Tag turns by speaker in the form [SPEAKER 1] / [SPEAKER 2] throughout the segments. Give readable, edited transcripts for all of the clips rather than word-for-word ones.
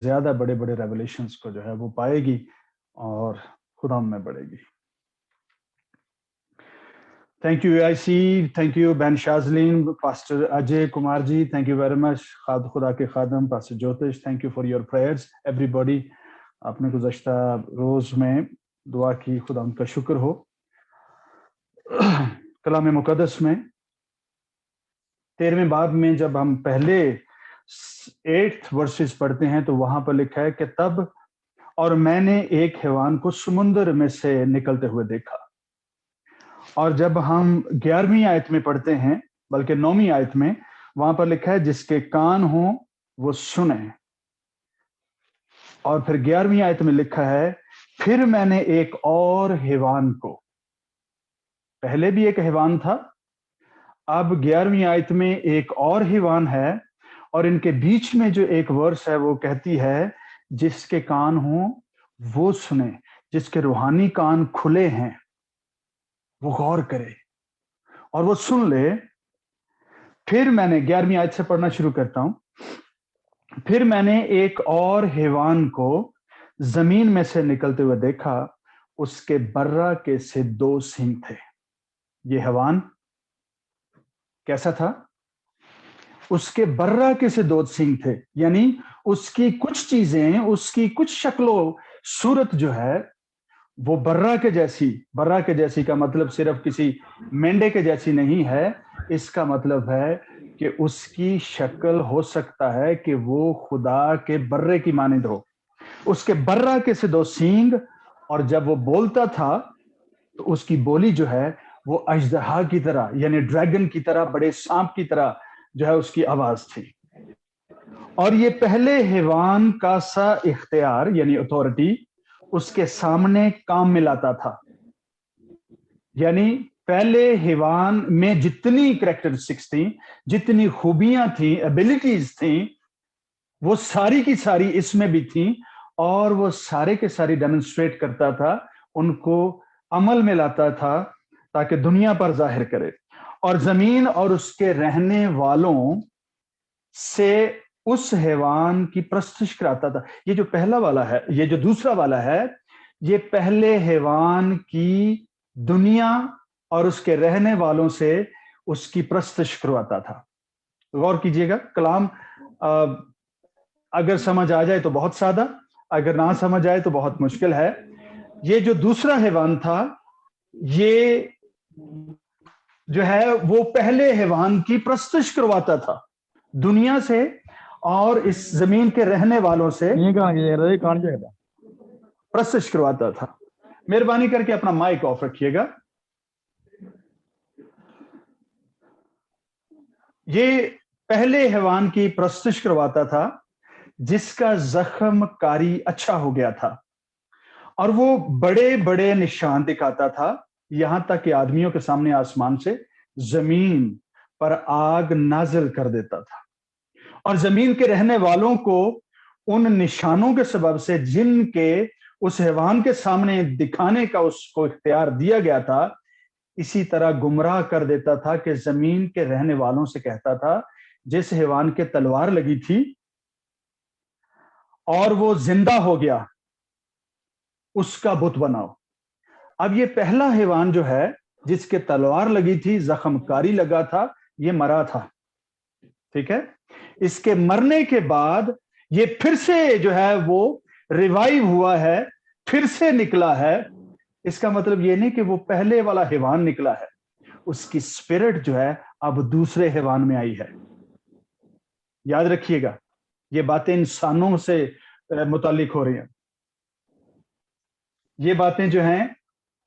[SPEAKER 1] زیادہ بڑے بڑے ریولیشنز کو جو ہے وہ پائے گی اور خدا میں بڑھے گی. Thank you AIC, thank you بہن Shazleen, pastor Ajay Kumar ji, thank you very much. خدا کے خادم pastor Jyotish, thank you for your prayers everybody. آپ نے گزشتہ روز میں دعا کی, خدا ان کا شکر ہو. کلام مقدس میں 13ویں باب میں جب ہم پہلے 8 ورسز پڑھتے ہیں تو وہاں پر لکھا ہے کہ تب اور میں نے ایک حیوان کو سمندر میں سے نکلتے ہوئے دیکھا. اور جب ہم 11ویں آیت میں پڑھتے ہیں, بلکہ 9ویں آیت میں, وہاں پر لکھا ہے جس کے کان ہوں وہ سنیں. اور پھر 11ویں آیت میں لکھا ہے پھر میں نے ایک اور حیوان کو. پہلے بھی ایک حیوان تھا, اب 11ویں آیت میں ایک اور حیوان ہے, اور ان کے بیچ میں جو ایک ورس ہے وہ کہتی ہے جس کے کان ہوں وہ سنیں, جس کے روحانی کان کھلے ہیں وہ غور کرے اور وہ سن لے. پھر میں نے 11ویں آیت سے پڑھنا شروع کرتا ہوں. پھر میں نے ایک اور حیوان کو زمین میں سے نکلتے ہوئے دیکھا, اس کے برہ کے سے 2 سینگ تھے. یہ حیوان کیسا تھا؟ اس کے برہ کے سے 2 سینگ تھے, یعنی اس کی کچھ چیزیں, اس کی کچھ شکل و صورت جو ہے وہ برہ کے جیسی کا مطلب صرف کسی مینڈے کے جیسی نہیں ہے. اس کا مطلب ہے کہ اس کی شکل ہو سکتا ہے کہ وہ خدا کے برے کی مانند ہو. اس کے برہ کے سے 2 سینگ, اور جب وہ بولتا تھا تو اس کی بولی جو ہے وہ اژدہا کی طرح, یعنی ڈریگن کی طرح, بڑے سانپ کی طرح جو ہے اس کی آواز تھی. اور یہ پہلے حیوان کا سا اختیار یعنی اتھارٹی اس کے سامنے کام میں لاتا تھا. یعنی پہلے حیوان میں جتنی کریکٹرسٹکس تھیں, جتنی خوبیاں تھیں, ایبلٹیز تھیں, وہ ساری کی ساری اس میں بھی تھیں, اور وہ سارے کے ساری ڈیمونسٹریٹ کرتا تھا, ان کو عمل میں لاتا تھا تاکہ دنیا پر ظاہر کرے. اور زمین اور اس کے رہنے والوں سے اس حیوان کی پرستش کراتا تھا. یہ جو پہلا والا ہے, یہ جو دوسرا والا ہے, یہ پہلے حیوان کی دنیا اور اس کے رہنے والوں سے اس کی پرستش کرواتا تھا. غور کیجئے گا, کلام اگر سمجھ آ جائے تو بہت سادہ, اگر نہ سمجھ آئے تو بہت مشکل ہے. یہ جو دوسرا حیوان تھا, یہ جو ہے وہ پہلے حیوان کی پرستش کرواتا تھا دنیا سے اور اس زمین کے رہنے والوں سے پرستش کرواتا تھا. مہربانی کر کے اپنا مائک آف رکھیے گا. یہ پہلے حیوان کی پرستش کرواتا تھا جس کا زخم کاری اچھا ہو گیا تھا, اور وہ بڑے بڑے نشان دکھاتا تھا, یہاں تک کہ آدمیوں کے سامنے آسمان سے زمین پر آگ نازل کر دیتا تھا. اور زمین کے رہنے والوں کو ان نشانوں کے سبب سے جن کے اس حیوان کے سامنے دکھانے کا اس کو اختیار دیا گیا تھا, اسی طرح گمراہ کر دیتا تھا کہ زمین کے رہنے والوں سے کہتا تھا جس حیوان کے تلوار لگی تھی اور وہ زندہ ہو گیا اس کا بت بناؤ. اب یہ پہلا حیوان جو ہے جس کے تلوار لگی تھی, زخم کاری لگا تھا, یہ مرا تھا. ٹھیک ہے, اس کے مرنے کے بعد یہ پھر سے جو ہے وہ ریوائیو ہوا ہے, پھر سے نکلا ہے. اس کا مطلب یہ نہیں کہ وہ پہلے والا حیوان نکلا ہے, اس کی اسپرٹ جو ہے اب دوسرے حیوان میں آئی ہے. یاد رکھیے گا, یہ باتیں انسانوں سے متعلق ہو رہی ہیں. یہ باتیں جو ہیں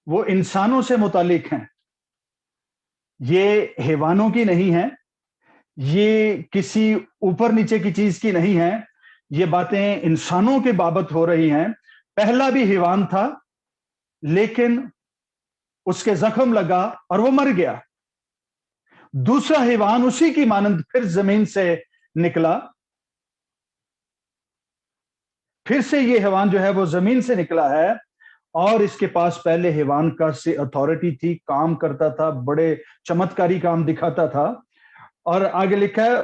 [SPEAKER 1] وہ انسانوں سے متعلق ہیں, یہ حیوانوں کی نہیں ہیں, یہ کسی اوپر نیچے کی چیز کی نہیں ہے. یہ باتیں انسانوں کے بابت ہو رہی ہیں. پہلا بھی حیوان تھا لیکن اس کے زخم لگا اور وہ مر گیا. دوسرا حیوان اسی کی مانند پھر زمین سے نکلا, پھر سے یہ حیوان جو ہے وہ زمین سے نکلا ہے, اور اس کے پاس پہلے حیوان کا سے اتھارٹی تھی, کام کرتا تھا, بڑے چمتکاری کام دکھاتا تھا. اور آگے لکھا ہے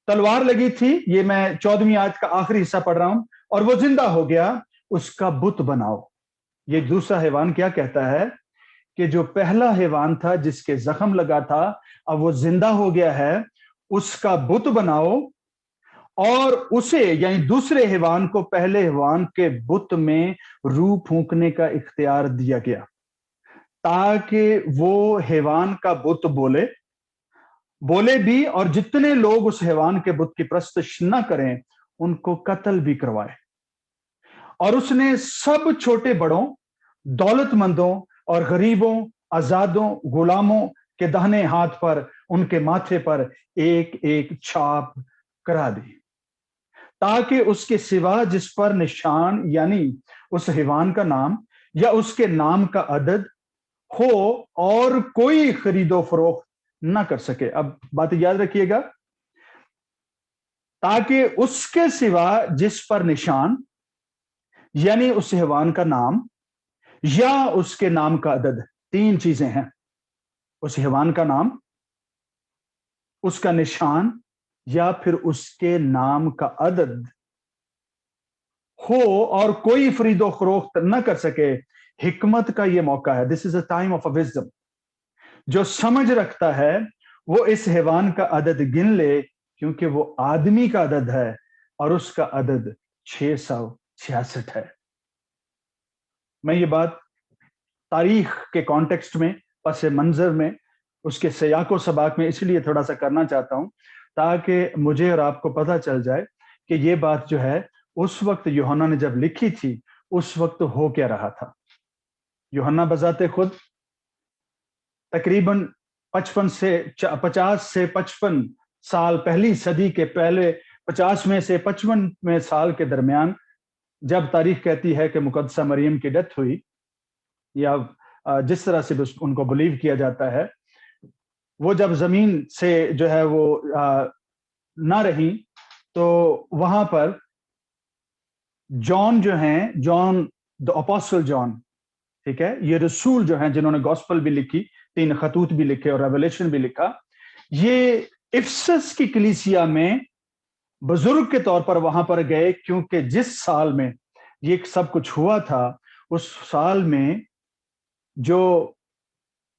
[SPEAKER 1] तलवार लगी थी, ये मैं 14वीं आयत का आखिरी हिस्सा पढ़ रहा हूं, और वो जिंदा हो गया, उसका बुत बनाओ। ये दूसरा हैवान क्या कहता है कि जो पहला हैवान था जिसके जख्म लगा था, अब वो जिंदा हो गया है, उसका बुत बनाओ, और उसे यानी दूसरे हैवान को पहले हैवान के बुत में रूह फूंकने का इख्तियार दिया गया, ताकि वो हैवान का बुत बोले भी, और जितने लोग उस हैवान के बुत की प्रस्तुत न करें उनको कत्ल भी करवाए। और उसने सब छोटे बड़ों, दौलतमंदों और गरीबों, आजादों, गुलामों के दाहिने हाथ पर, उनके माथे पर एक एक छाप करा दी, ताकि उसके सिवा जिस पर निशान यानी उस हैवान का नाम या उसके नाम का अदद हो, और कोई खरीदो फरोख्त ना कर सके। अब बात याद रखिएगा, ताकि उसके सिवा जिस पर निशान यानी उस हैवान का नाम या उसके नाम का अदद, तीन चीजें हैं, उस हैवान का नाम, उसका निशान, या फिर उसके नाम का अदद हो, और कोई खरीदो फरोख्त न कर सके। हिकमत का यह मौका है, this is a time of a wisdom. जो समझ रखता है वो इस हैवान का अदद गिन ले, क्योंकि वो आदमी का अदद है और उसका अदद 666 है। मैं ये बात तारीख के कॉन्टेक्स्ट में, पस मंजर में, उसके सयाको सबाक में इसलिए थोड़ा सा करना चाहता हूं, ताकि मुझे और आपको पता चल जाए कि ये बात जो है उस वक्त यूहन्ना ने जब लिखी थी, उस वक्त हो क्या रहा था। यूहन्ना बजाते खुद तकरीबन 50 से 55 साल, पहली सदी के पहले 50 में से 55 साल के दरमियान, जब तारीख कहती है कि मुकद्दसा मरियम की डेथ हुई, या जिस तरह से उनको बिलीव किया जाता है, वो जब जमीन से जो है वो ना रही, तो वहां पर जॉन जो हैं, जॉन द अपोस्टल जॉन, ठीक है, ये रसूल जो हैं जिन्होंने गॉस्पल भी लिखी, 3 खतूत भी लिखे और रेवलेशन भी लिखा, ये इफसस की कलीसिया में बुजुर्ग के तौर पर वहां पर गए, क्योंकि जिस साल में ये सब कुछ हुआ था, उस साल में जो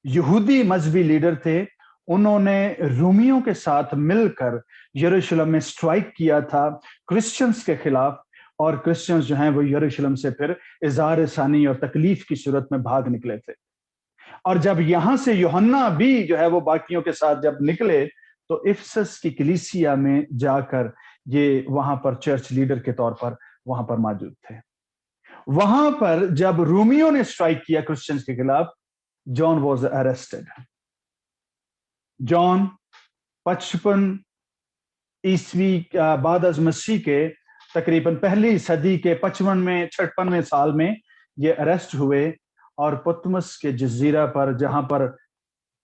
[SPEAKER 1] यहूदी मजहबी लीडर थे, उन्होंने रोमियों के साथ मिलकर यरूशलेम में स्ट्राइक किया था क्रिश्चियंस के खिलाफ, और क्रिश्चियंस जो हैं वो यरूशलेम से फिर इज़हार सानी और तकलीफ की सूरत में भाग निकले थे। और जब यहां से यूहन्ना भी जो है वो बाकियों के साथ जब निकले, तो इफसस की कलीसिया में जाकर ये वहां पर चर्च लीडर के तौर पर वहां पर मौजूद थे। वहां पर जब रोमियों ने स्ट्राइक किया क्रिश्चियंस के खिलाफ, जॉन वॉज अरेस्टेड। जॉन 55 ईस्वी बाद अज मसीह के तकरीबन पहली सदी के 56वें साल में ये अरेस्ट हुए, और पतमस के जजीरा पर, जहां पर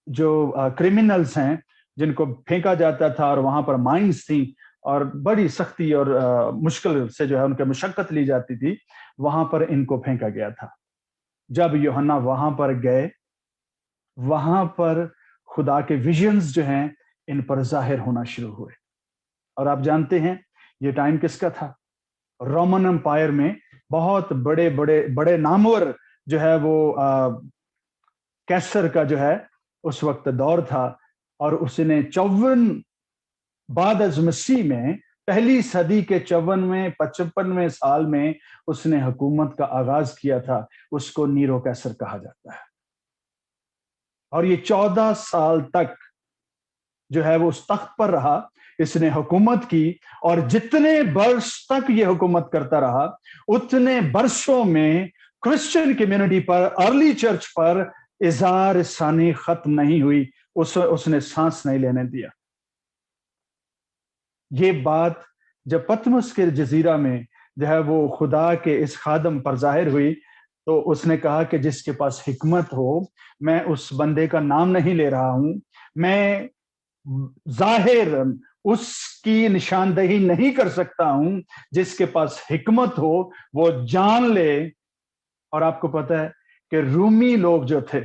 [SPEAKER 1] जो क्रिमिनल्स हैं जिनको फेंका जाता था, और वहां पर माइंस थी, और बड़ी सख्ती और मुश्किल से जो है उनके मशक्कत ली जाती थी, वहां पर इनको फेंका गया था। जब यूहन्ना वहां पर गए, वहां पर खुदा के विजन्स जो हैं इन पर जाहिर होना शुरू हुए। और आप जानते हैं ये टाइम किसका था? रोमन एम्पायर में बहुत बड़े बड़े बड़े नामवर जो है वो कैसर का जो है उस वक्त दौर था, और उसने 54 बाद अज मसीह में, पहली सदी के 54वें 55वें साल में उसने हुकूमत का आगाज किया था। उसको नीरो कैसर कहा जाता है, और ये 14 साल तक जो है वो उस तख्त पर रहा, इसने हुकूमत की, और जितने वर्ष तक ये हुकूमत करता रहा, उतने वर्षों में क्रिश्चियन कम्युनिटी पर, अर्ली चर्च पर इज़हार सानी खत्म नहीं हुई, उसने सांस नहीं लेने दिया। ये बात जब पतमस के जजीरा में जो है वो खुदा के इस खादम पर जाहिर हुई, तो उसने कहा कि जिसके पास हिकमत हो, मैं उस बंदे का नाम नहीं ले रहा हूं, मैं जाहिर उसकी निशानदेही नहीं कर सकता हूं, जिसके पास हिकमत हो वो जान ले। और आपको पता है कि रूमी लोग जो थे,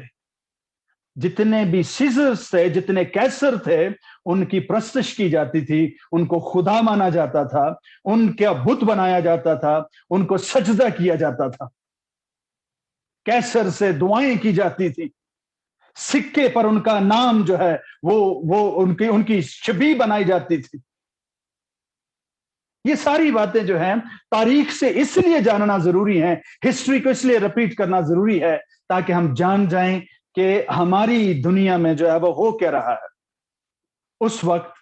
[SPEAKER 1] जितने भी सीजर्स थे, जितने कैसर थे, उनकी प्रस्तश की जाती थी, उनको खुदा माना जाता था, उनका बुत बनाया जाता था, उनको सजदा किया जाता था, कैसर से दुआएं की जाती थी, सिक्के पर उनका नाम जो है वो उनकी उनकी छवि बनाई जाती थी। ये सारी बातें जो हैं तारीख से इसलिए जानना जरूरी है, हिस्ट्री को इसलिए रिपीट करना जरूरी है, ताकि हम जान जाएं कि हमारी दुनिया में जो है वो हो क्या रहा है। उस वक्त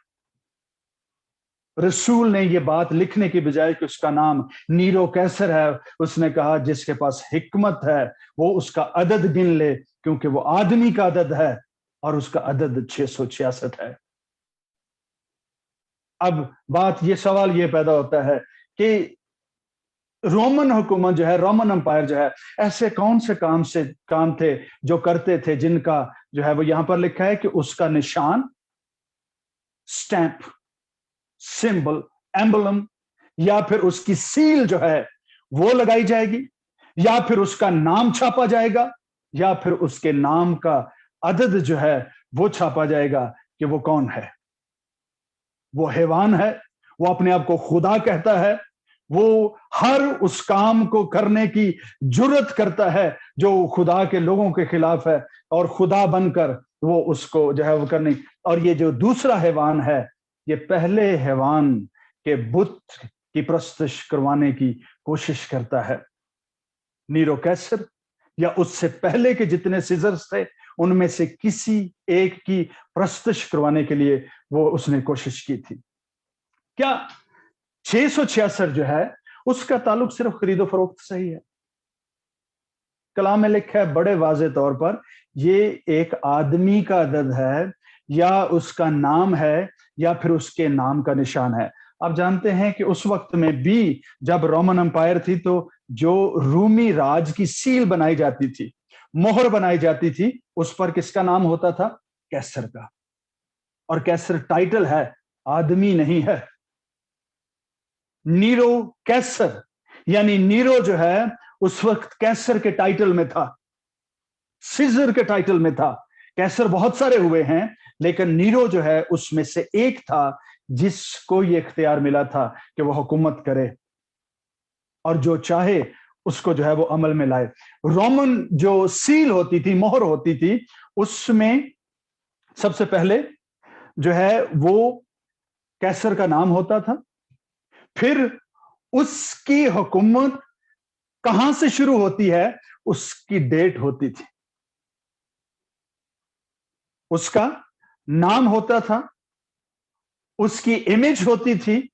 [SPEAKER 1] रसूल ने ये बात लिखने की बजाय कि उसका नाम नीरो कैसर है, उसने कहा जिसके पास हिकमत है वो उसका अदद गिन ले, क्योंकि वो आदमी का अदद है और उसका अदद 666 है। अब बात ये सवाल ये पैदा होता है कि रोमन हुकूमत जो है, रोमन एम्पायर जो है, ऐसे कौन से काम थे जो करते थे जिनका जो है वो यहां पर लिखा है कि उसका निशान, स्टैंप, सिंबल, एम्बलम, या फिर उसकी सील जो है वो लगाई जाएगी, या फिर उसका नाम छापा जाएगा, या फिर उसके नाम का अदद जो है वो छापा जाएगा कि वो कौन है। वो हैवान है, वो अपने आप को खुदा कहता है, वो हर उस काम को करने की जुर्रत करता है जो खुदा के लोगों के खिलाफ है, और खुदा बनकर वो उसको जो है वो करने। और ये जो दूसरा हैवान है, ये पहले हैवान के बुत की प्रस्तश करवाने की कोशिश करता है। नीरो कैसर या उससे पहले के जितने सीजर्स थे, उनमें से किसी एक की प्रस्तश करवाने के लिए वो उसने कोशिश की थी। क्या 666 जो है उसका ताल्लुक सिर्फ खरीदो फरोख्त से ही है? कलाम में लिखा है बड़े वाज़े तौर पर, ये एक आदमी का अदद है, या उसका नाम है, या फिर उसके नाम का निशान है। आप जानते हैं कि उस वक्त में भी जब रोमन एम्पायर थी, तो जो रूमी राज की सील बनाई जाती थी, मोहर बनाई जाती थी, उस पर किसका नाम होता था? कैसर का। और कैसर टाइटल है, आदमी नहीं है। नीरो कैसर, यानी नीरो जो है उस वक्त कैसर के टाइटल में था, सीजर के टाइटल में था। कैसर बहुत सारे हुए हैं, लेकिन नीरो जो है उसमें से एक था जिसको ये इख्तियार मिला था कि वो हुकूमत करे और जो चाहे उसको जो है वो अमल में लाए। रोमन जो सील होती थी, मोहर होती थी, उसमें सबसे पहले जो है वो कैसर का नाम होता था, फिर उसकी हुकूमत कहां से शुरू होती है उसकी डेट होती थी, उसका नाम होता था, उसकी इमेज होती थी,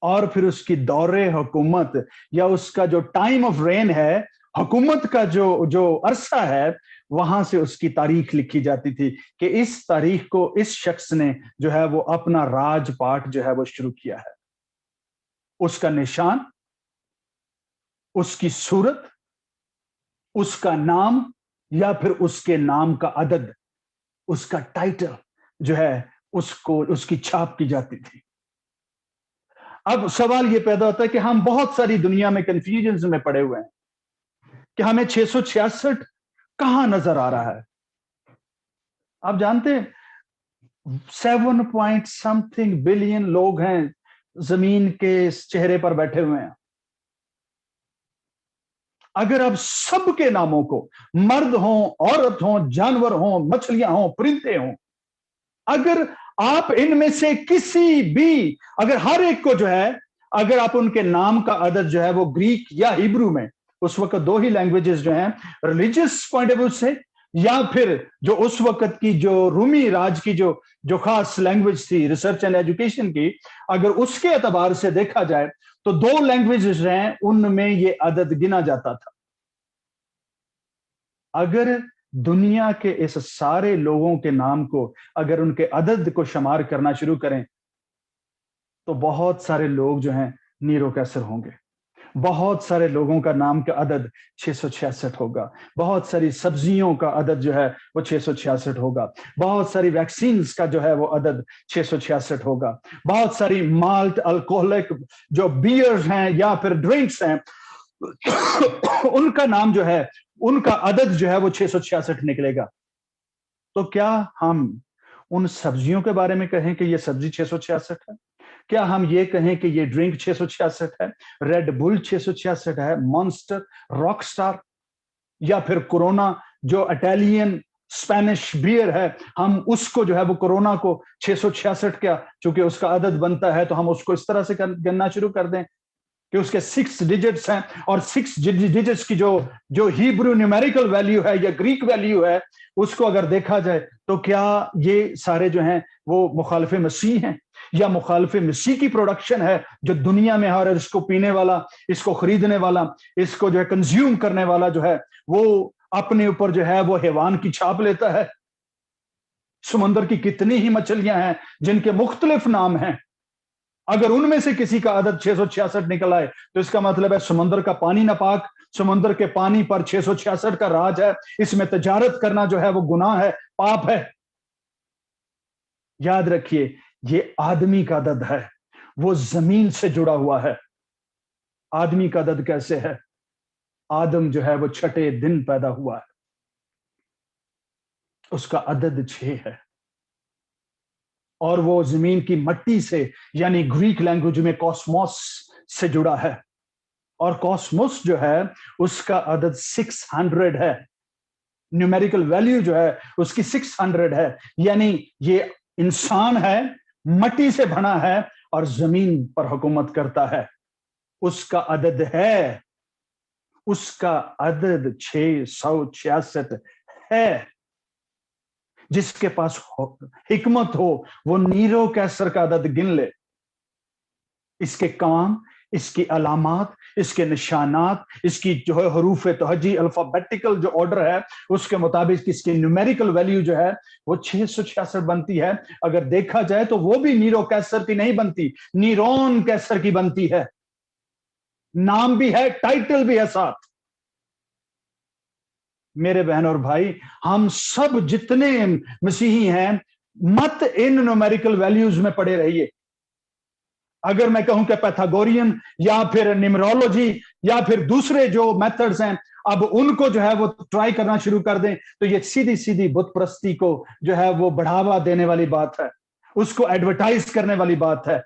[SPEAKER 1] और फिर उसकी दौरे हुकूमत या उसका जो टाइम ऑफ रेन है, हुकूमत का जो अरसा है, वहां से उसकी तारीख लिखी जाती थी कि इस तारीख को इस शख्स ने जो है वो अपना राजपाट जो है वो शुरू किया है। उसका निशान, उसकी सूरत, उसका नाम, या फिर उसके नाम का अदद, उसका टाइटल जो है उसको उसकी छाप की जाती थी। अब सवाल यह पैदा होता है कि हम बहुत सारी दुनिया में कंफ्यूजन में पड़े हुए हैं कि हमें 666 कहां नजर आ रहा है। आप जानते हैं 7 पॉइंट समथिंग बिलियन लोग हैं जमीन के चेहरे पर बैठे हुए हैं। अगर आप सबके नामों को, मर्द हो, औरत हो, जानवर हो, मछलियां हो, परिंदे हो, अगर आप इनमें से किसी भी, अगर हर एक को जो है, अगर आप उनके नाम का अदद जो है वो ग्रीक या हिब्रू में, उस वक्त दो ही लैंग्वेजेस जो हैं रिलीजियस पॉइंट ऑफ व्यू से, या फिर जो उस वक्त की जो रूमी राज की जो खास लैंग्वेज थी रिसर्च एंड एजुकेशन की, अगर उसके एतबार से देखा जाए तो दो लैंग्वेजेस हैं उनमें ये अदद गिना जाता था। अगर दुनिया के इस सारे लोगों के नाम को, अगर उनके अदद को शुमार करना शुरू करें, तो बहुत सारे लोग जो हैं नीरो कैसर होंगे। बहुत सारे लोगों का नाम का अदद 666 होगा। बहुत सारी सब्जियों का अदद जो है वो 666 होगा। बहुत सारी वैक्सीन्स का जो है वो अदद 666 होगा। बहुत सारी माल्ट अल्कोहलिक जो बियर्स हैं या फिर ड्रिंक्स हैं, उनका नाम जो है, उनका अदद जो है वो 666 निकलेगा। تو کیا ہم ان سبزیوں کے بارے میں کہیں کہ یہ سبزی 666 ہے؟ کیا ہم یہ کہیں کہ یہ ڈرنک 666 ہے، ریڈ بل 666 ہے، مانسٹر، راک سٹار، یا پھر کورونا جو اٹالین اسپینش بیئر ہے، ہم اس کو جو ہے وہ کورونا کو 666 کا چونکہ اس کا عدد بنتا ہے تو ہم اس کو اس طرح سے گننا شروع کر دیں کہ اس کے 6 ڈیجٹس ہیں، اور 6 ڈیجٹس کی جو ہیبرو نیومیریکل ویلیو ہے یا گریک ویلیو ہے اس کو اگر دیکھا جائے تو کیا یہ سارے جو ہیں وہ مخالف مسیح ہیں یا مخالف مسیح کی پروڈکشن ہے جو دنیا میں ہے، اور اس کو پینے والا، اس کو خریدنے والا، اس کو جو ہے کنزیوم کرنے والا جو ہے وہ اپنے اوپر جو ہے وہ حیوان کی چھاپ لیتا ہے؟ سمندر کی کتنی ہی مچھلیاں ہیں جن کے مختلف نام ہیں، اگر ان میں سے کسی کا عدد 666 نکل آئے تو اس کا مطلب ہے سمندر کا پانی ناپاک، سمندر کے پانی پر 666 کا راج ہے، اس میں تجارت کرنا جو ہے وہ گناہ ہے، پاپ ہے۔ یاد رکھیے یہ آدمی کا عدد ہے، وہ زمین سے جڑا ہوا ہے۔ آدمی کا عدد کیسے ہے؟ آدم جو ہے وہ 6 دن پیدا ہوا ہے، اس کا عدد 6 ہے، اور وہ زمین کی مٹی سے یعنی گریک لینگویج میں کاسموس سے جڑا ہے، اور کاسموس جو ہے اس کا عدد 600 ہے، نیومیریکل ویلیو جو ہے اس کی 600 ہے، یعنی یہ انسان ہے، مٹی سے بنا ہے اور زمین پر حکومت کرتا ہے، اس کا عدد ہے، اس کا عدد 666 ہے۔ جس کے پاس حکمت ہو وہ نیرو کیسر کا عدد گن لے، اس کے کام، اس کی علامات، اس کے نشانات، اس کی جو ہے حروف تہجی الفابیٹیکل جو آرڈر ہے اس کے مطابق اس کی نیومیریکل ویلیو جو ہے وہ 666 بنتی ہے۔ اگر دیکھا جائے تو وہ بھی نیرو کیسر کی نہیں بنتی، نیرون کیسر کی بنتی ہے، نام بھی ہے، ٹائٹل بھی ہے ساتھ۔ میرے بہن اور بھائی، ہم سب جتنے مسیحی ہیں مت ان نومیریکل ویلیوز میں پڑے رہیے۔ اگر میں کہوں کہ پیتھاگورین یا پھر نیمرولوجی یا پھر دوسرے جو میتھڈز ہیں اب ان کو جو ہے وہ ٹرائی کرنا شروع کر دیں تو یہ سیدھی سیدھی بت پرستی کو جو ہے وہ بڑھاوا دینے والی بات ہے، اس کو ایڈورٹائز کرنے والی بات ہے۔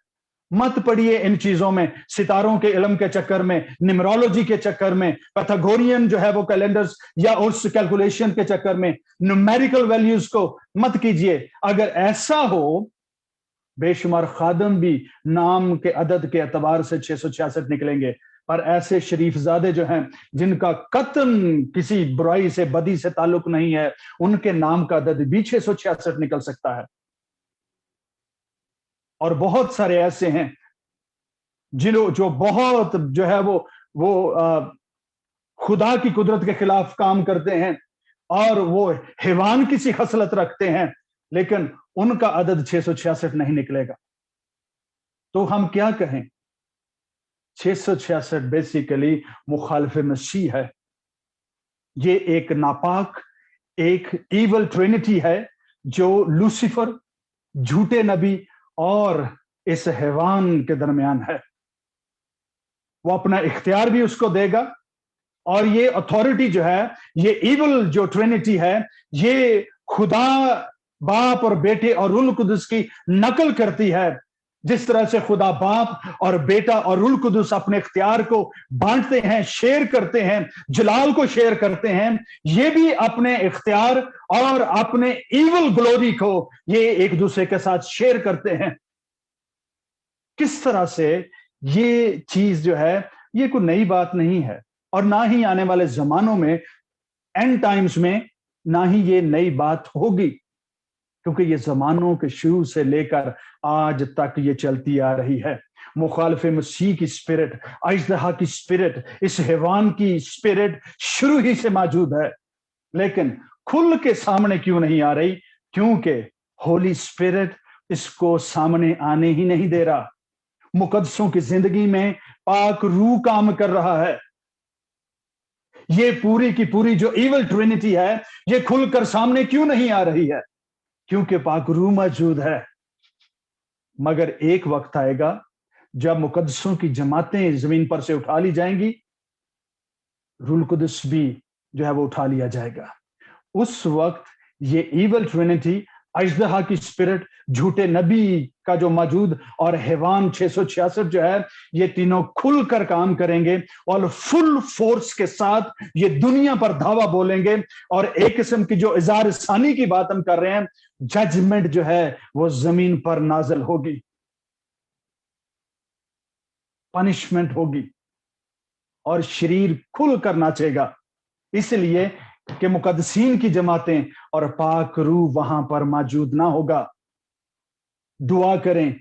[SPEAKER 1] مت پڑھیے ان چیزوں میں، ستاروں کے علم کے چکر میں، نیمرولوجی کے چکر میں، پیتھاگورین جو ہے وہ کیلنڈرز یا اس کیلکولیشن کے چکر میں نیومیریکل ویلیوز کو مت کیجئے۔ اگر ایسا ہو بے شمار خادم بھی نام کے عدد کے اعتبار سے 666 نکلیں گے، اور ایسے شریف زادے جو ہیں جن کا قطن کسی برائی سے، بدی سے تعلق نہیں ہے، ان کے نام کا عدد بھی 666 نکل سکتا ہے۔ اور بہت سارے ایسے ہیں جو بہت جو ہے وہ خدا کی قدرت کے خلاف کام کرتے ہیں اور وہ حیوان کی سی خصلت رکھتے ہیں، لیکن ان کا عدد 666 نہیں نکلے گا۔ تو ہم کیا کہیں؟ 666 بیسیکلی مخالف مسیح ہے، یہ ایک ناپاک، ایک ایول ٹرینٹی ہے جو لوسیفر، جھوٹے نبی اور اس حیوان کے درمیان ہے۔ وہ اپنا اختیار بھی اس کو دے گا، اور یہ اتھارٹی جو ہے، یہ ایول جو ٹرینٹی ہے، یہ خدا باپ اور بیٹے اور روح القدس کی نقل کرتی ہے۔ جس طرح سے خدا باپ اور بیٹا اور روح القدس اپنے اختیار کو بانٹتے ہیں، شیئر کرتے ہیں، جلال کو شیئر کرتے ہیں، یہ بھی اپنے اختیار اور اپنے ایول گلوری کو یہ ایک دوسرے کے ساتھ شیئر کرتے ہیں۔ کس طرح سے یہ چیز جو ہے یہ کوئی نئی بات نہیں ہے، اور نہ ہی آنے والے زمانوں میں، اینڈ ٹائمز میں، نہ ہی یہ نئی بات ہوگی، کیونکہ یہ زمانوں کے شروع سے لے کر آج تک یہ چلتی آ رہی ہے۔ مخالف مسیح کی اسپرٹ، اژدہا کی اسپرٹ، اس حیوان کی اسپرٹ شروع ہی سے موجود ہے، لیکن کھل کے سامنے کیوں نہیں آ رہی؟ کیونکہ ہولی اسپرٹ اس کو سامنے آنے ہی نہیں دے رہا۔ مقدسوں کی زندگی میں پاک روح کام کر رہا ہے۔ یہ پوری کی پوری جو ایول ٹرینٹی ہے یہ کھل کر سامنے کیوں نہیں آ رہی ہے؟ کیونکہ پاک روح موجود ہے۔ مگر ایک وقت آئے گا جب مقدسوں کی جماعتیں زمین پر سے اٹھا لی جائیں گی، روح القدس بھی جو ہے وہ اٹھا لیا جائے گا۔ اس وقت ये इवल ट्रिनिटी, अजदहा की स्पिरिट, झूठे नबी का जो मौजूद और हैवान 666 जो है, ये तीनों खुलकर काम करेंगे और फुल फोर्स के साथ ये दुनिया पर धावा बोलेंगे। और एक किस्म की जो इज़ार सानी की बात हम कर रहे हैं, जजमेंट जो है वो जमीन पर नाजल होगी, पनिशमेंट होगी और शरीर खुलकर नाचेगा, इसलिए कि मुकद्दसीन की जमातें और पाक रूह वहां पर मौजूद ना होगा। दुआ करें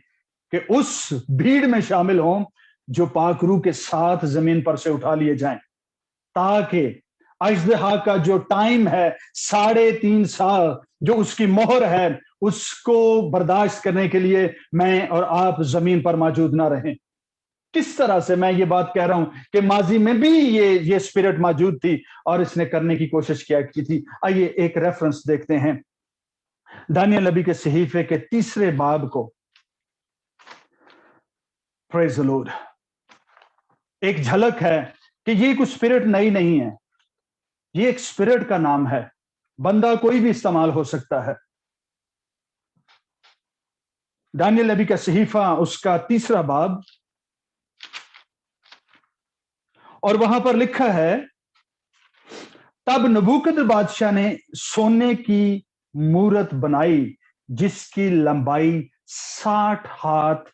[SPEAKER 1] कि उस भीड़ में शामिल हों जो पाक रूह के साथ जमीन पर से उठा लिए जाएं, ताकि अजदहा का जो टाइम है 3.5 साल जो उसकी मोहर है, उसको बर्दाश्त करने के लिए मैं और आप जमीन पर मौजूद ना रहें। किस तरह से मैं ये बात कह रहा हूं कि माजी में भी ये स्पिरिट मौजूद थी और इसने करने की कोशिश किया की थी। आइए एक रेफरेंस देखते हैं, दानियल नबी के सहीफे के 3 बाब को। Praise the Lord. एक झलक है कि ये कुछ स्पिरिट नई नहीं है, ये एक स्पिरिट का नाम है, बंदा कोई भी इस्तेमाल हो सकता है। दानियल नबी का सहीफा उसका 3 बाब, और वहां पर लिखा है, तब नबूकदनेस्सर बादशाह ने सोने की मूरत बनाई जिसकी लंबाई 60 हाथ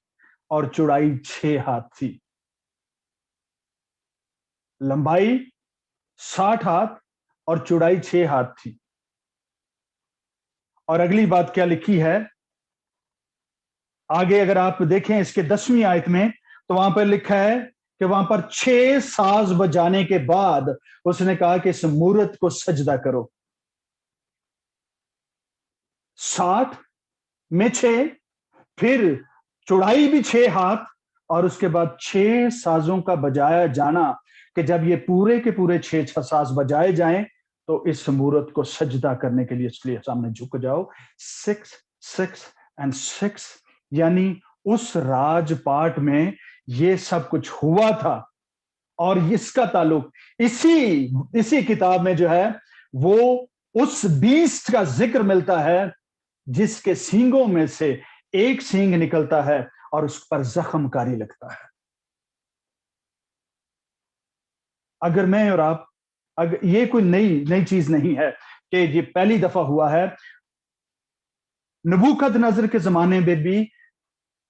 [SPEAKER 1] और चौड़ाई 6 हाथ थी। लंबाई 60 हाथ और चौड़ाई 6 हाथ थी। और अगली बात क्या लिखी है आगे, अगर आप देखें इसके 10वीं आयत में, तो वहां पर लिखा है कि वहां पर 6 साज बजाने के बाद उसने कहा कि इस मूरत को सजदा करो। 60 में 6, फिर चौड़ाई भी 6 हाथ, और उसके बाद 6 साजों का बजाया जाना, कि जब ये पूरे के पूरे 6 साज बजाए जाएं तो इस मूरत को सजदा करने के लिए इसलिए सामने झुक जाओ। 6 6 एंड 6, यानी उस राजपाट में ये सब कुछ हुआ था। और इसका ताल्लुक इसी किताब में जो है वो उस बीस्ट का जिक्र मिलता है जिसके सींगों में से एक सींग निकलता है और उस पर जख्मकारी लगता है। अगर मैं और आप, अगर ये कोई नई चीज नहीं है कि ये पहली दफा हुआ है, नबूकदनेस्सर के जमाने में भी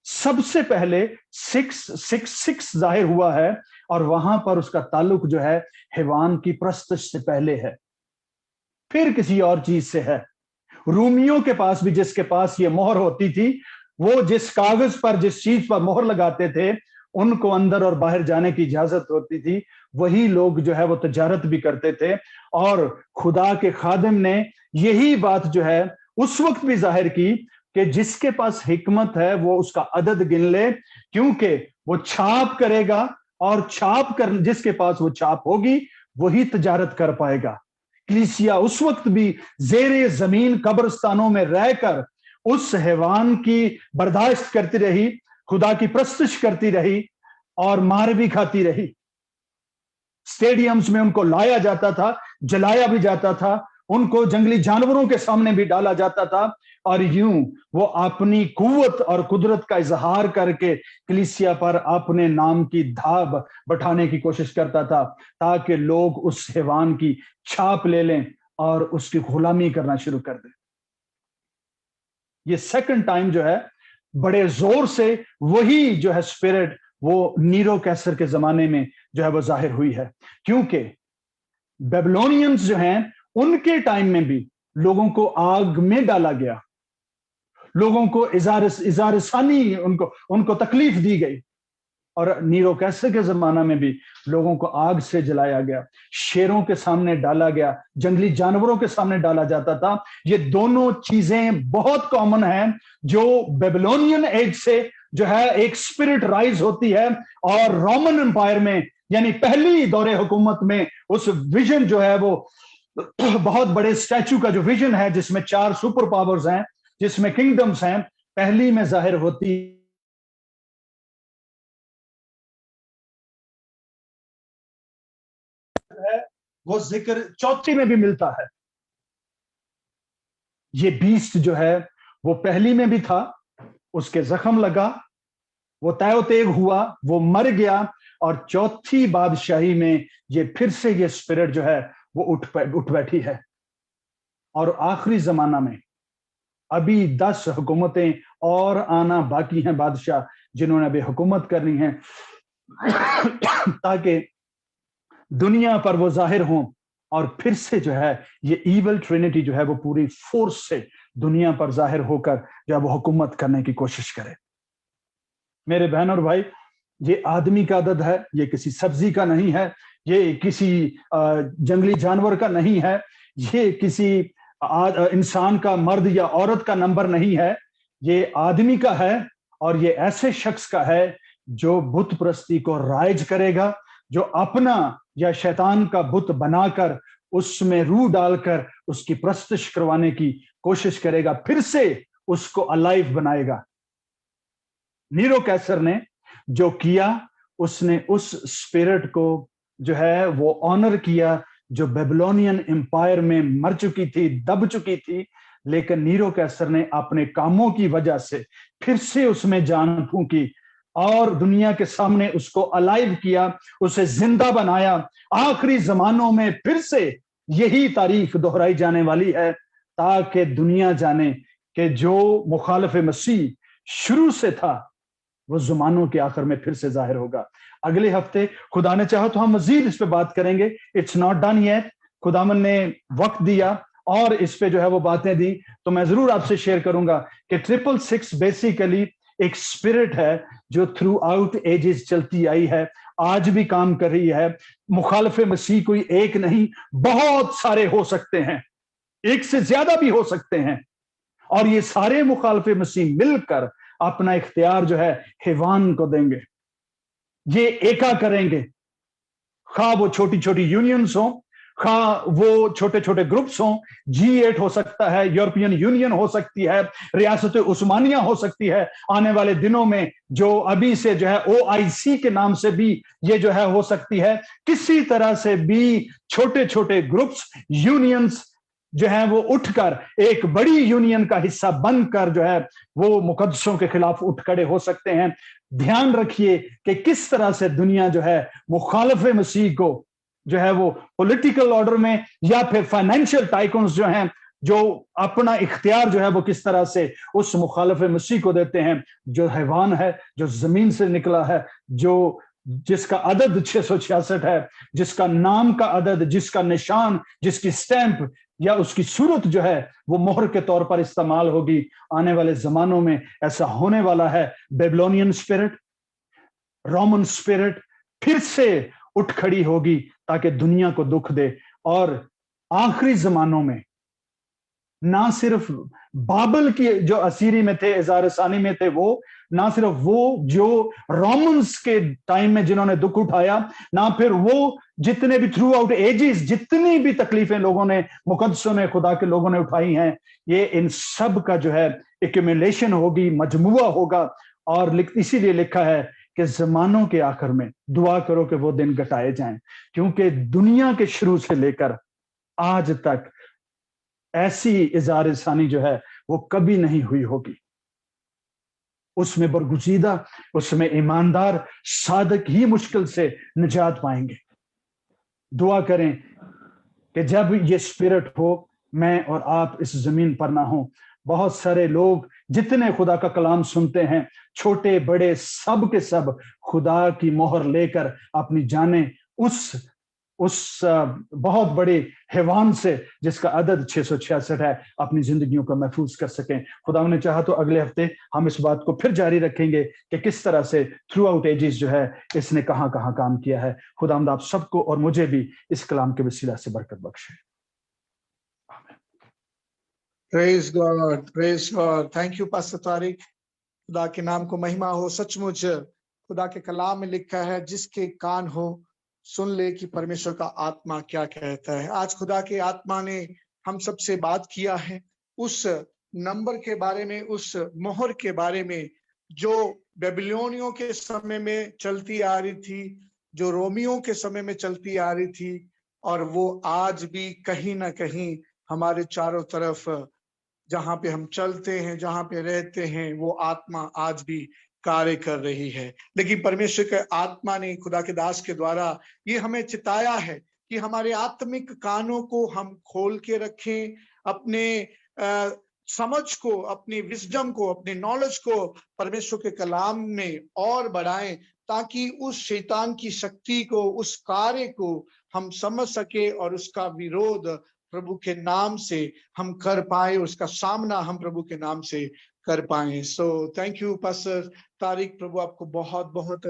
[SPEAKER 1] सबसे पहले 666 जाहिर हुआ है, और वहां पर उसका ताल्लुक जो है हैवान की प्रस्तश से पहले है, फिर किसी और चीज से है। रूमियों के पास भी जिसके पास ये मोहर होती थी, वो जिस कागज पर जिस चीज पर मोहर लगाते थे उनको अंदर और बाहर जाने की इजाजत होती थी, वही लोग जो है वो तजारत भी करते थे। और खुदा के खादिम ने यही बात जो है उस वक्त भी जाहिर की कि जिसके पास हिकमत है वो उसका अदद गिन ले, क्योंकि वो छाप करेगा, और छाप कर जिसके पास वो छाप होगी वही तजारत कर पाएगा। कलीसिया उस वक्त भी जेरे जमीन कब्रिस्तानों में रहकर उस हैवान की बर्दाश्त करती रही, खुदा की प्रस्तुश करती रही और मार भी खाती रही। स्टेडियम्स में उनको लाया जाता था, जलाया भी जाता था, उनको जंगली जानवरों के सामने भी डाला जाता था, और यूं वो अपनी कुव्वत और कुदरत का इजहार करके कलीसिया पर अपने नाम की धाब बैठाने की कोशिश करता था, ताकि लोग उस हैवान की छाप ले लें और उसकी गुलामी करना शुरू कर दें। ये सेकंड टाइम जो है बड़े जोर से वही जो है स्पिरिट वो नीरो कैसर के जमाने में जो है वो जाहिर हुई है, क्योंकि बेबीलोनियंस जो हैं उनके टाइम में भी लोगों को आग में डाला गया, लोगों को इजारसानी उनको तकलीफ दी गई, और नीरो कैसर के जमाना में भी लोगों को आग से जलाया गया, शेरों के सामने डाला गया, जंगली जानवरों के सामने डाला जाता था। ये दोनों चीजें बहुत कॉमन हैं जो बेबीलोनियन एज से जो है एक स्पिरिट राइज होती है, और रोमन एम्पायर में यानी पहली दौरे हुकूमत में उस विजन जो है वो बहुत बड़े स्टैचू का जो विजन है जिसमें 4 सुपर पावर्स हैं, जिसमें किंगडम्स हैं, पहली में जाहिर होती है, वो जिक्र चौथी में भी मिलता है। یہ بیسٹ جو ہے وہ پہلی میں بھی تھا, اس کے زخم لگا, وہ تائے و تیغ ہوا, وہ مر گیا, اور چوتھی بادشاہی میں یہ پھر سے یہ اسپرٹ جو ہے وہ اٹھ بیٹھی ہے. اور آخری زمانہ میں ابھی 10 حکومتیں اور آنا باقی ہیں, بادشاہ جنہوں نے ابھی حکومت کرنی ہے, تاکہ دنیا پر وہ ظاہر ہوں, اور پھر سے جو ہے یہ ایول ٹرینٹی جو ہے وہ پوری فورس سے دنیا پر ظاہر ہو کر جو ہے وہ حکومت کرنے کی کوشش کرے. میرے بہن اور بھائی, یہ آدمی کا عدد ہے, یہ کسی سبزی کا نہیں ہے, یہ کسی جنگلی جانور کا نہیں ہے, یہ کسی انسان کا, مرد یا عورت کا نمبر نہیں ہے, یہ آدمی کا ہے, اور یہ ایسے شخص کا ہے جو بت پرستی کو رائج کرے گا, جو اپنا یا شیطان کا بت بنا کر اس میں روح ڈال کر اس کی پرستش کروانے کی کوشش کرے گا, پھر سے اس کو الائیو بنائے گا. نیرو کیسر نے جو کیا, اس نے اس اسپرٹ کو جو ہے وہ آنر کیا, جو بیبلونین امپائر میں مر چکی تھی, دب چکی تھی, لیکن نیرو کیسر نے اپنے کاموں کی وجہ سے پھر سے اس میں جان پھونکی اور دنیا کے سامنے اس کو الائیو کیا, اسے زندہ بنایا. آخری زمانوں میں پھر سے یہی تاریخ دہرائی جانے والی ہے, تاکہ دنیا جانے کہ جو مخالف مسیح شروع سے تھا وہ زمانوں کے آخر میں پھر سے ظاہر ہوگا. اگلے ہفتے خدا نے چاہا تو ہم مزید اس پہ بات کریں گے. It's not done yet. خداوند نے وقت دیا اور اس پہ جو ہے وہ باتیں دی, تو میں ضرور آپ سے شیئر کروں گا کہ 666 بیسیکلی ایک اسپرٹ ہے جو تھرو آؤٹ ایجز چلتی آئی ہے, آج بھی کام کر رہی ہے. مخالف مسیح کوئی ایک نہیں, بہت سارے ہو سکتے ہیں, ایک سے زیادہ بھی ہو سکتے ہیں, اور یہ سارے مخالف مسیح مل کر اپنا اختیار جو ہے حیوان کو دیں گے. یہ ایکا کریں گے, خواہ وہ چھوٹی چھوٹی یونینز ہوں, خواہ وہ چھوٹے چھوٹے گروپس ہوں. G8 ہو سکتا ہے, یورپین یونین ہو سکتی ہے, ریاست عثمانیہ ہو سکتی ہے, آنے والے دنوں میں جو ابھی سے جو ہے OIC کے نام سے بھی یہ جو ہے ہو سکتی ہے. کسی طرح سے بھی چھوٹے چھوٹے گروپس, یونینز جو ہیں وہ اٹھ کر ایک بڑی یونین کا حصہ بن کر جو ہے وہ مقدسوں کے خلاف اٹھ کھڑے ہو سکتے ہیں. دھیان رکھیے کہ کس طرح سے دنیا جو ہے مخالف مسیح کو جو ہے وہ پولیٹیکل آرڈر میں یا پھر فائنینشیل ٹائکونز جو ہیں جو اپنا اختیار جو ہے وہ کس طرح سے اس مخالف مسیح کو دیتے ہیں, جو حیوان ہے, جو زمین سے نکلا ہے, جس کا عدد 666 ہے, جس کا نام کا عدد, جس کا نشان, جس کی سٹیمپ یا اس کی صورت جو ہے وہ مہر کے طور پر استعمال ہوگی. آنے والے زمانوں میں ایسا ہونے والا ہے. بیبلونین اسپرٹ, رومن اسپرٹ پھر سے اٹھ کھڑی ہوگی تاکہ دنیا کو دکھ دے. اور آخری زمانوں میں نہ صرف بابل کی جو اسیری میں تھے, ہزار ثانی میں تھے, وہ نہ صرف وہ جو رومنز کے ٹائم میں جنہوں نے دکھ اٹھایا, نہ پھر وہ جتنے بھی تھرو آؤٹ ایجز جتنی بھی تکلیفیں لوگوں نے, مقدسوں نے, خدا کے لوگوں نے اٹھائی ہیں, یہ ان سب کا جو ہے ایکومولیشن ہوگی, مجموعہ ہوگا. اور اسی لیے لکھا ہے کہ زمانوں کے آخر میں دعا کرو کہ وہ دن گٹائے جائیں, کیونکہ دنیا کے شروع سے لے کر آج تک ایسی اظہار ثانی جو ہے وہ کبھی نہیں ہوئی ہوگی. اس میں برگزیدہ, اس میں ایماندار, صادق ہی مشکل سے نجات پائیں گے. دعا کریں کہ جب یہ اسپرٹ ہو, میں اور آپ اس زمین پر نہ ہوں. بہت سارے لوگ جتنے خدا کا کلام سنتے ہیں, چھوٹے بڑے سب کے سب خدا کی مہر لے کر اپنی جانیں اس بہت بڑے حیوان سے جس کا عدد 666 ہے, اپنی زندگیوں کو محفوظ کر سکیں. خدا نے چاہا تو اگلے ہفتے ہم اس بات کو پھر جاری رکھیں گے کہ کس طرح سے تھرو آؤٹ ایجز جو ہے اس نے کہاں کہاں کام کیا ہے. خدا آپ سب کو اور مجھے بھی اس کلام کے وسیلہ سے برکت بخشے.
[SPEAKER 2] Praise God, praise God. Thank you, Pastor Tariq. خدا کے نام کو مہمہ ہو. سچ مچ خدا کے کلام میں لکھا ہے, جس کے کان ہو سن لے کہ پرمیشور کا آتما کیا کہتا ہے. آج خدا کے آتما نے ہم سب سے بات کیا ہے اس نمبر کے بارے میں, اس مہر کے بارے میں جو بیبلونیوں کے سمے میں چلتی آ رہی تھی, جو رومیوں کے سمے میں چلتی آ رہی تھی, اور وہ آج بھی کہیں نہ کہیں ہمارے چاروں طرف जहां पे हम चलते हैं, जहां पे रहते हैं, वो आत्मा आज भी कार्य कर रही है। लेकिन परमेश्वर के आत्मा ने खुदा के दास के द्वारा ये हमें चिताया है कि हमारे आत्मिक कानों को हम खोल के रखें, अपने समझ को, अपनी विजडम को, अपने नॉलेज को परमेश्वर के कलाम में और बढ़ाएं, ताकि उस शैतान की शक्ति को, उस कार्य को हम समझ सके और उसका विरोध प्रभु के नाम से हम कर पाए, उसका सामना हम प्रभु के नाम से कर पाए। So thank you pastor Tariq, प्रभु आपको बहुत बहुत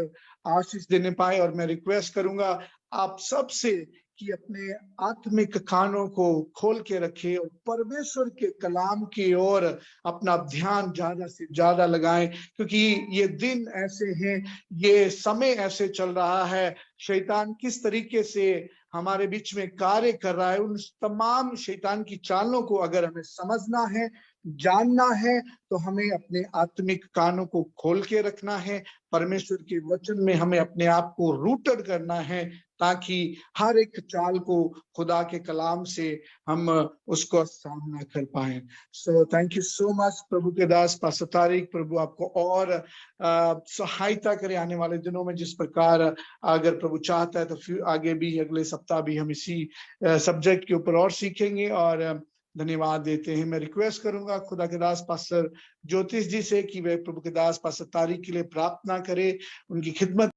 [SPEAKER 2] आशीष देने पाए। और मैं रिक्वेस्ट करूंगा आप सबसे कि अपने आत्मिक कानों को खोल के रखें और परमेश्वर के कलाम की ओर अपना ध्यान ज्यादा से ज्यादा लगाएं, क्योंकि ये दिन ऐसे हैं, ये समय ऐसे चल रहा है, शैतान किस तरीके से हमारे बीच में कार्य कर रहा है, उन तमाम शैतान की चालों को अगर हमें समझना है, जानना है, तो हमें अपने आत्मिक कानों को खोल के रखना है, परमेश्वर के वचन में हमें अपने आप को रूटेड करना है, ताकि हर एक चाल को खुदा के कलाम से हम उसको सामना कर पाए। So thank you so much प्रभु के दास पास्टर तारिक, प्रभु आपको और सहायता करे आने वाले दिनों में, जिस प्रकार अगर प्रभु चाहता है तो फिर आगे भी अगले सप्ताह भी हम इसी सब्जेक्ट के ऊपर और सीखेंगे। और धन्यवाद देते हैं। मैं रिक्वेस्ट करूंगा खुदा के दास पास्टर ज्योतिष जी से कि वे प्रभु के दास पास्टर तारिक के लिए प्रार्थना करे, उनकी खिदमत